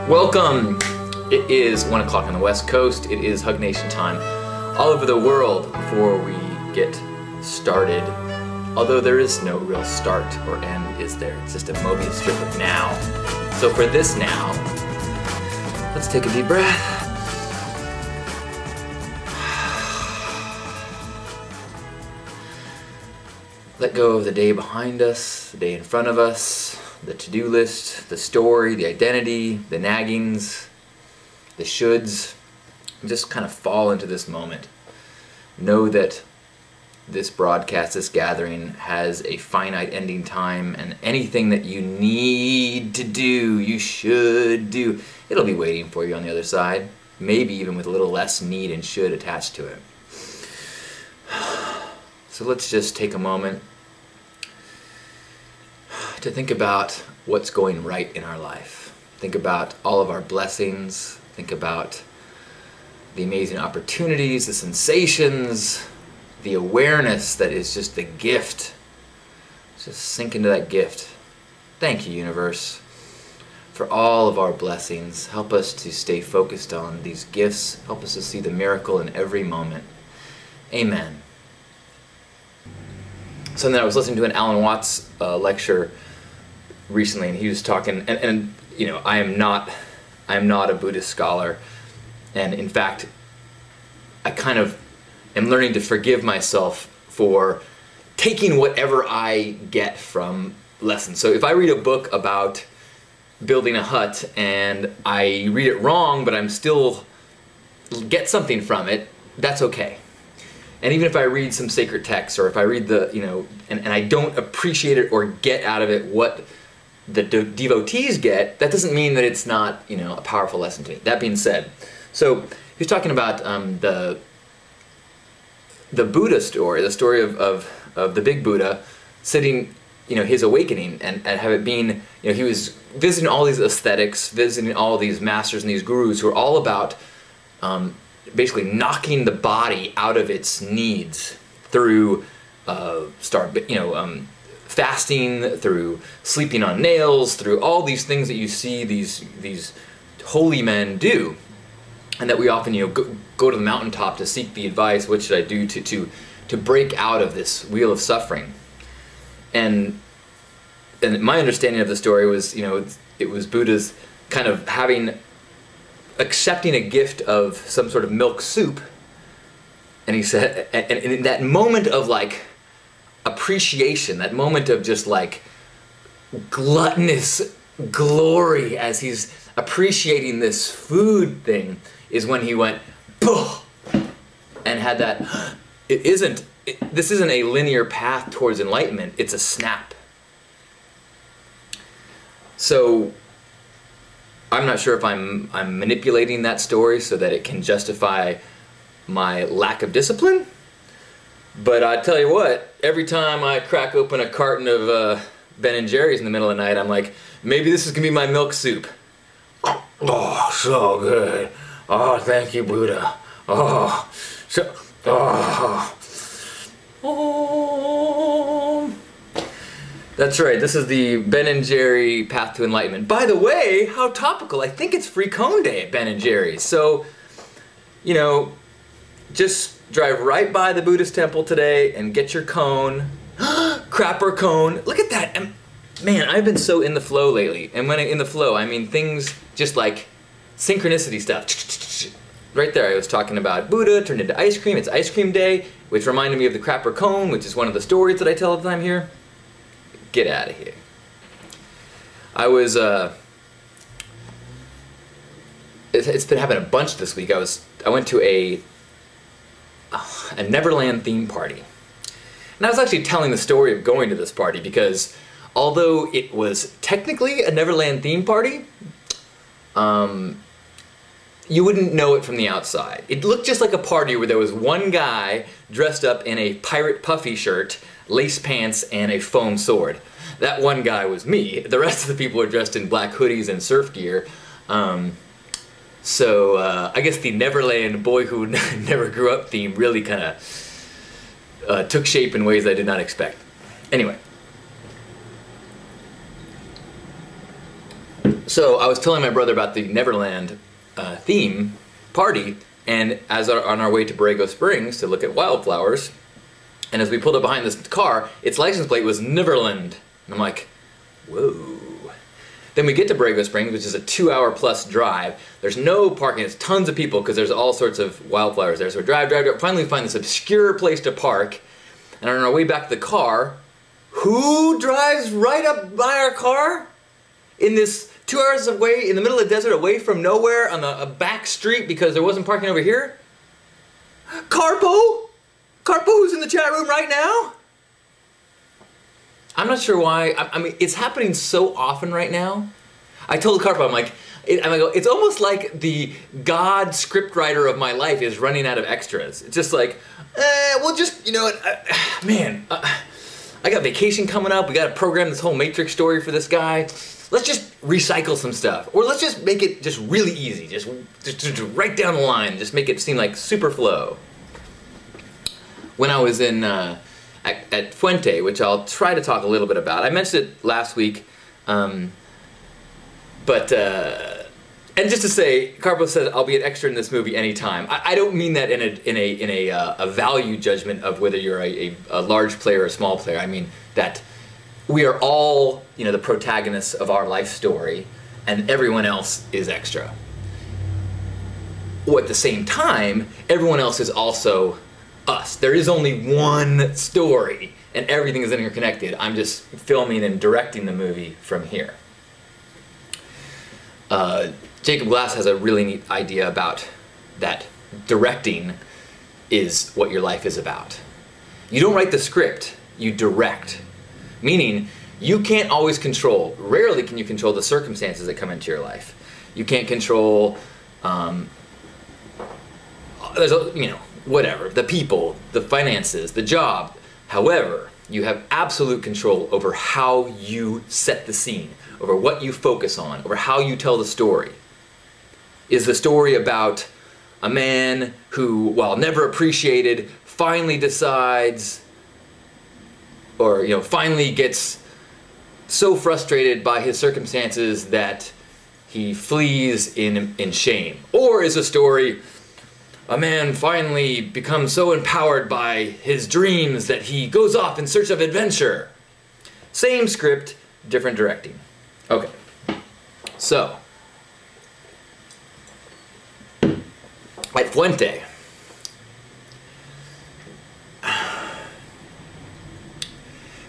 Welcome! It is 1 o'clock on the West Coast. It is HugNation time all over the world before we get started. Although there is no real start or end, is there? It's just a Mobius strip of now. So for this now, let's take a deep breath. Let go of the day behind us, the day in front of us, the to-do list, the story, the identity, the naggings, the shoulds. Just kind of fall into this moment. Know that this broadcast, this gathering, has a finite ending time, and anything that you need to do, you should do, it'll be waiting for you on the other side. Maybe even with a little less need and should attached to it. So let's just take a moment to think about what's going right in our life. Think about all of our blessings. Think about the amazing opportunities, the sensations, the awareness that is just the gift. Just sink into that gift. Thank you, universe, for all of our blessings. Help us to stay focused on these gifts. Help us to see the miracle in every moment. Amen. So then I was listening to an Alan Watts lecture recently, and he was talking, and you know, I am not a Buddhist scholar, and in fact, I kind of am learning to forgive myself for taking whatever I get from lessons. So if I read a book about building a hut and I read it wrong, but I'm still get something from it, that's okay. And even if I read some sacred texts, or if I read the, you know, and I don't appreciate it or get out of it what the devotees get, that doesn't mean that it's not, you know, a powerful lesson to me. That being said, so he's talking about the Buddha story, the story of the big Buddha sitting, you know, his awakening, and have it being, you know, he was visiting all these ascetics, visiting all these masters and these gurus who are all about basically knocking the body out of its needs through fasting, through sleeping on nails, through all these things that you see these holy men do, and that we often, you know, go to the mountaintop to seek the advice. What should I do to break out of this wheel of suffering? And my understanding of the story was, you know, it was Buddha's kind of accepting a gift of some sort of milk soup, and he said, and in that moment of like appreciation, that moment of just like gluttonous glory as he's appreciating this food thing, is when he went "Buh!" and had that. This isn't a linear path towards enlightenment. It's a snap. So I'm not sure if I'm manipulating that story so that it can justify my lack of discipline, but I tell you what, every time I crack open a carton of Ben & Jerry's in the middle of the night, I'm like, maybe this is gonna be my milk soup. Oh, so good. Oh, thank you, Buddha. Oh, so, oh. Oh. That's right, this is the Ben & Jerry Path to Enlightenment. By the way, how topical, I think it's free cone day at Ben & Jerry's. So, you know, just drive right by the Buddhist temple today and get your cone. Crapper cone, look at that. Man, I've been so in the flow lately. And when in the flow, I mean things just like synchronicity stuff. Right there, I was talking about Buddha turned into ice cream. It's ice cream day, which reminded me of the crapper cone, which is one of the stories that I tell all the time here. Get out of here. I was, it's been happening a bunch this week. I went to a Neverland theme party. And I was actually telling the story of going to this party because although it was technically a Neverland theme party, you wouldn't know it from the outside. It looked just like a party where there was one guy dressed up in a pirate puffy shirt, lace pants, and a foam sword. That one guy was me. The rest of the people were dressed in black hoodies and surf gear. So I guess the Neverland boy who never grew up theme really kind of took shape in ways I did not expect. Anyway. So I was telling my brother about the Neverland theme party, and on our way to Borrego Springs to look at wildflowers, and as we pulled up behind this car, its license plate was Neverland. And I'm like, whoa. Then we get to Borrego Springs, which is a 2-hour-plus drive. There's no parking. There's tons of people because there's all sorts of wildflowers there. So we drive. Finally, we find this obscure place to park. And on our way back to the car, who drives right up by our car? In this 2 hours away, in the middle of the desert, away from nowhere, on a back street because there wasn't parking over here? Carpo? Carpo, who's in the chat room right now? I'm not sure why. I mean, it's happening so often right now. I told Carpo, I'm like, it's almost like the God scriptwriter of my life is running out of extras. It's just like, well, just, you know what, I got vacation coming up. We got to program this whole Matrix story for this guy. Let's just recycle some stuff. Or let's just make it just really easy. Just right down the line. Just make it seem like super flow. When I was in... at Fuente, which I'll try to talk a little bit about. I mentioned it last week, and just to say, Carpo said I'll be an extra in this movie anytime. I don't mean that in a value judgment of whether you're a large player or a small player. I mean that we are all, you know, the protagonists of our life story, and everyone else is extra. Or at the same time, everyone else is also us. There is only one story, and everything is interconnected. I'm just filming and directing the movie from here. Jacob Glass has a really neat idea about that. Directing is what your life is about. You don't write the script, you direct. Meaning, you can't always control, rarely can you control the circumstances that come into your life. You can't control, whatever, the people, the finances, the job. However, you have absolute control over how you set the scene, over what you focus on, over how you tell the story. Is the story about a man who, while never appreciated, finally decides, or finally gets so frustrated by his circumstances that he flees in shame? Or is the story a man finally becomes so empowered by his dreams that he goes off in search of adventure? Same script, different directing. Okay, so at Fuente,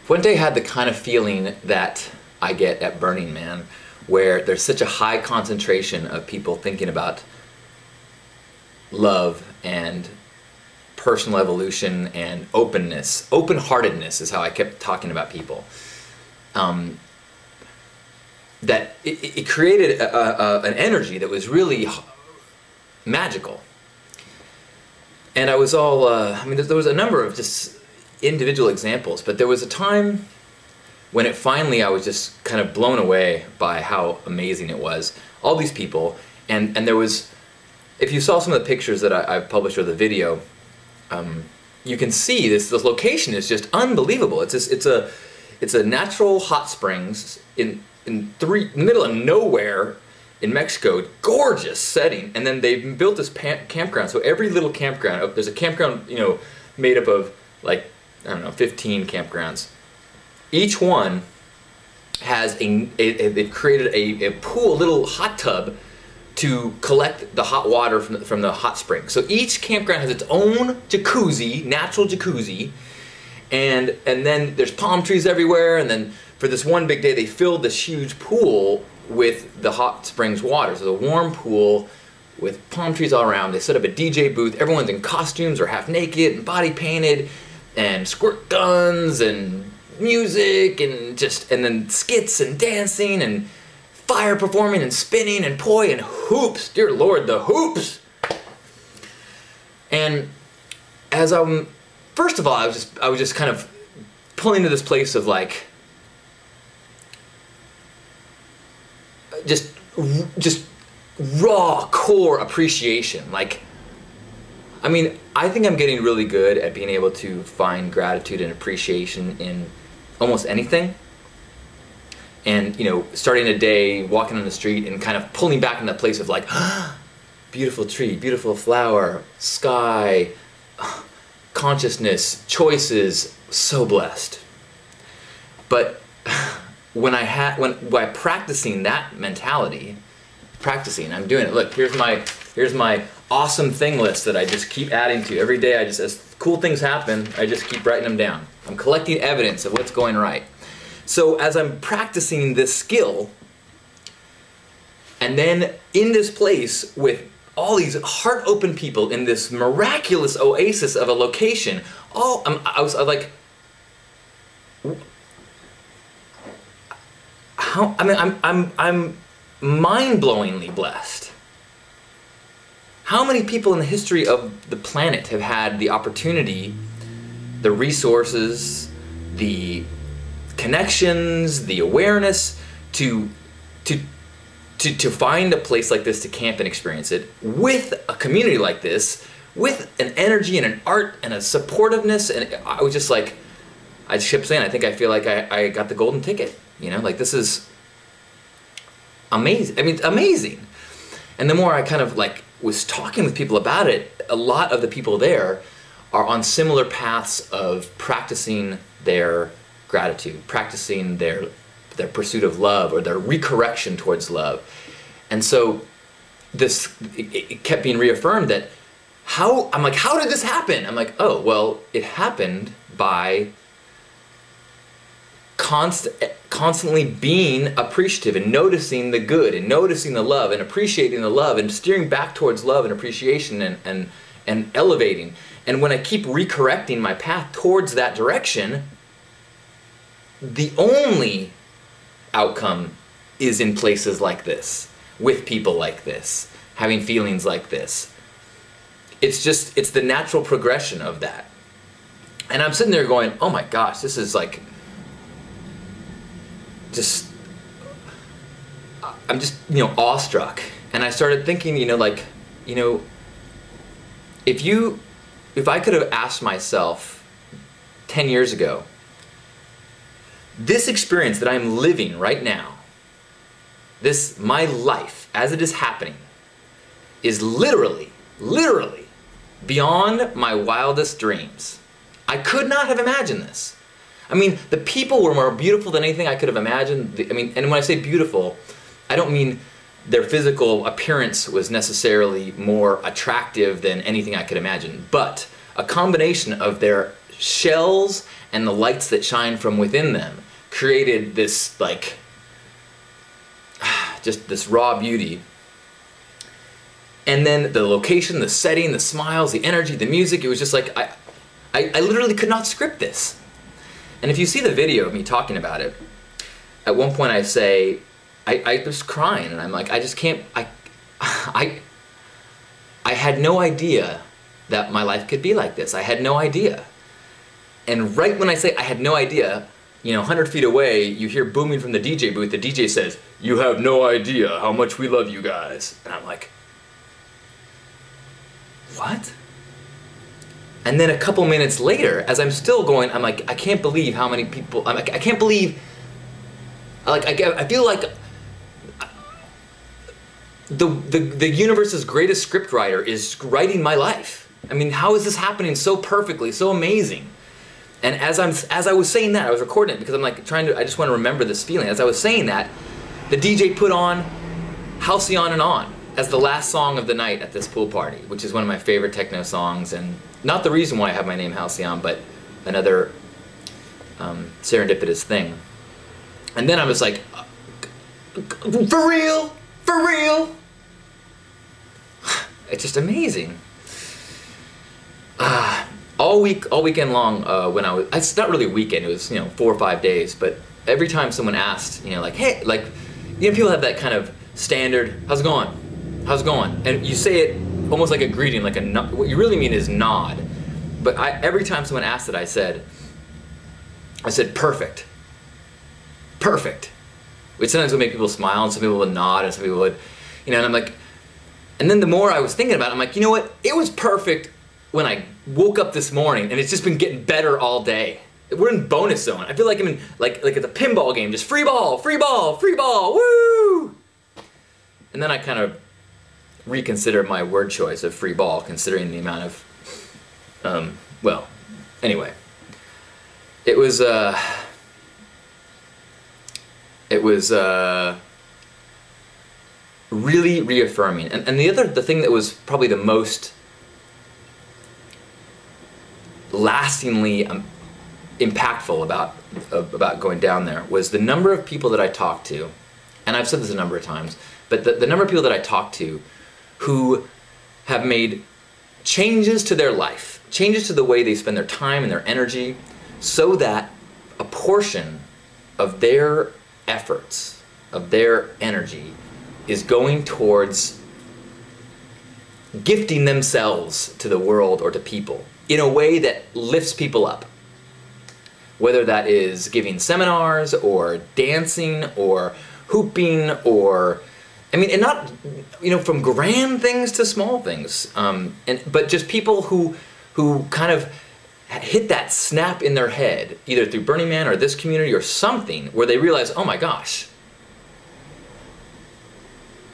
Fuente had the kind of feeling that I get at Burning Man, where there's such a high concentration of people thinking about love and personal evolution and openness. Open-heartedness is how I kept talking about people. That it created an energy that was really magical. And I was all, there was a number of just individual examples, but there was a time when I was just kind of blown away by how amazing it was. All these people, and there was, if you saw some of the pictures that I've published or the video, you can see this location is just unbelievable. It's a natural hot springs in the middle of nowhere in Mexico. Gorgeous setting, and then they built this campground. So every little campground, there's a campground made up of like 15 campgrounds. Each one has they've created a pool, a little hot tub to collect the hot water from the hot spring. So each campground has its own jacuzzi, natural jacuzzi, and then there's palm trees everywhere. And then for this one big day, they filled this huge pool with the hot springs water. So the warm pool with palm trees all around. They set up a DJ booth. Everyone's in costumes or half naked and body painted, and squirt guns and music and then skits and dancing and fire performing and spinning and poi and hoops. Dear Lord, the hoops! And as first of all, I was just kind of pulling to this place of like, just raw core appreciation. Like, I think I'm getting really good at being able to find gratitude and appreciation in almost anything. and starting a day, walking on the street, and kind of pulling back in that place of like, beautiful tree, beautiful flower, sky, consciousness, choices, so blessed. But when by practicing that mentality, I'm doing it. Look, here's my awesome thing list that I just keep adding to every day. As cool things happen, I just keep writing them down. I'm collecting evidence of what's going right. So as I'm practicing this skill, and then in this place with all these heart-open people in this miraculous oasis of a location, I was like, how? I mean, I'm mind-blowingly blessed. How many people in the history of the planet have had the opportunity, the resources, the connections, the awareness to find a place like this to camp and experience it, with a community like this, with an energy and an art and a supportiveness? And I was just like, I just kept saying, I feel like I got the golden ticket, like this is amazing. I mean, amazing. And the more I kind of like was talking with people about it, a lot of the people there are on similar paths of practicing their gratitude, practicing their pursuit of love, or their recorrection towards love. And so it kept being reaffirmed that I'm like, how did this happen? I'm like, oh, well, it happened by constantly being appreciative and noticing the good and noticing the love and appreciating the love and steering back towards love and appreciation and elevating. And when I keep recorrecting my path towards that direction, the only outcome is in places like this, with people like this, having feelings like this. It's the natural progression of that. And I'm sitting there going, oh my gosh, this is like, I'm just, awestruck. And I started thinking, if I could have asked myself 10 years ago, this experience that I'm living right now, my life as it is happening, is literally beyond my wildest dreams. I could not have imagined this. I mean, the people were more beautiful than anything I could have imagined. And when I say beautiful, I don't mean their physical appearance was necessarily more attractive than anything I could imagine, but a combination of their shells and the lights that shine from within them created this, like, just this raw beauty. And then the location, the setting, the smiles, the energy, the music, it was just like, I literally could not script this. And if you see the video of me talking about it, at one point I say, I was crying, and I'm like, I just can't, I had no idea that my life could be like this. I had no idea. And right when I say I had no idea, 100 feet away, you hear booming from the DJ booth, the DJ says, "You have no idea how much we love you guys." And I'm like, what? And then a couple minutes later, as I'm still going, I'm like, I can't believe how many people, I'm like, I can't believe, like, I feel like the universe's greatest scriptwriter is writing my life. I mean, how is this happening so perfectly, so amazing? And as I was saying that, I was recording it because I'm like I just want to remember this feeling. As I was saying that, the DJ put on Halcyon and On as the last song of the night at this pool party, which is one of my favorite techno songs, and not the reason why I have my name Halcyon, but another serendipitous thing. And then I was like, for real? For real? It's just amazing. All weekend long, when it's not really a weekend, it was 4 or 5 days, but every time someone asked, like, hey, like, people have that kind of standard, how's it going? How's it going? And you say it almost like a greeting, like what you really mean is nod. But every time someone asked it, I said, perfect. Perfect. Which sometimes would make people smile, and some people would nod, and some people would, and I'm like, and then the more I was thinking about it, I'm like, you know what? It was perfect when I woke up this morning, and it's just been getting better all day. we're in bonus zone. I feel like I'm in like it's a pinball game, just free ball, free ball, free ball, woo! And then I kind of reconsider my word choice of free ball, considering the amount of, well, anyway. It was really reaffirming. And the thing that was probably the most lastingly impactful about going down there was the number of people that I talked to, and I've said this a number of times, but the number of people that I talked to who have made changes to their life, changes to the way they spend their time and their energy, so that a portion of their efforts, of their energy, is going towards gifting themselves to the world or to people in a way that lifts people up. Whether that is giving seminars or dancing or hooping or, I mean, and not, you know, from grand things to small things, but just people who kind of hit that snap in their head, either through Burning Man or this community or something, where they realize, oh my gosh,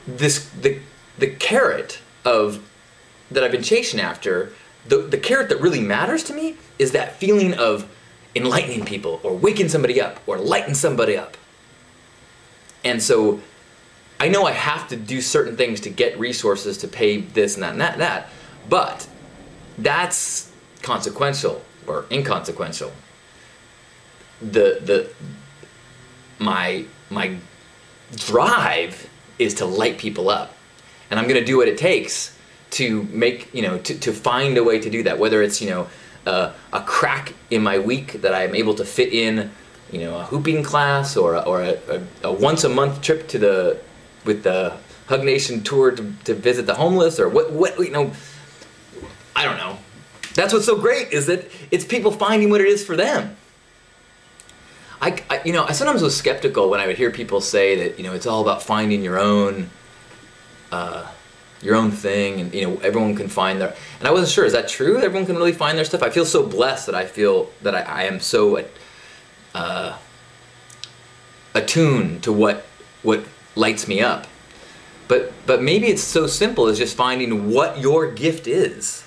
the carrot that I've been chasing after, the carrot that really matters to me is that feeling of enlightening people or waking somebody up or lighting somebody up. And so I know I have to do certain things to get resources to pay this and that and that, but that's consequential or inconsequential. My drive is to light people up, and I'm gonna do what it takes to make, you know, to find a way to do that, whether it's, you know, a crack in my week that I'm able to fit in, you know, a hooping class or a once a month trip with the HugNation tour to visit the homeless, or what, you know, I don't know. That's what's so great, is that it's people finding what it is for them. You know, I sometimes was skeptical when I would hear people say that, you know, it's all about finding your own thing, and, you know, everyone can find their, and I wasn't sure, is that true? Everyone can really find their stuff? I feel so blessed that I feel that I am so attuned to what lights me up. But maybe it's so simple as just finding what your gift is.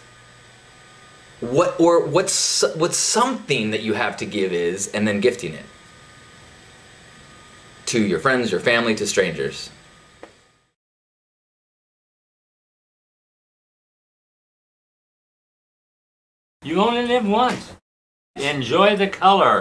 What's something that you have to give is, and then gifting it to your friends, your family, to strangers. You only live once. Enjoy the color.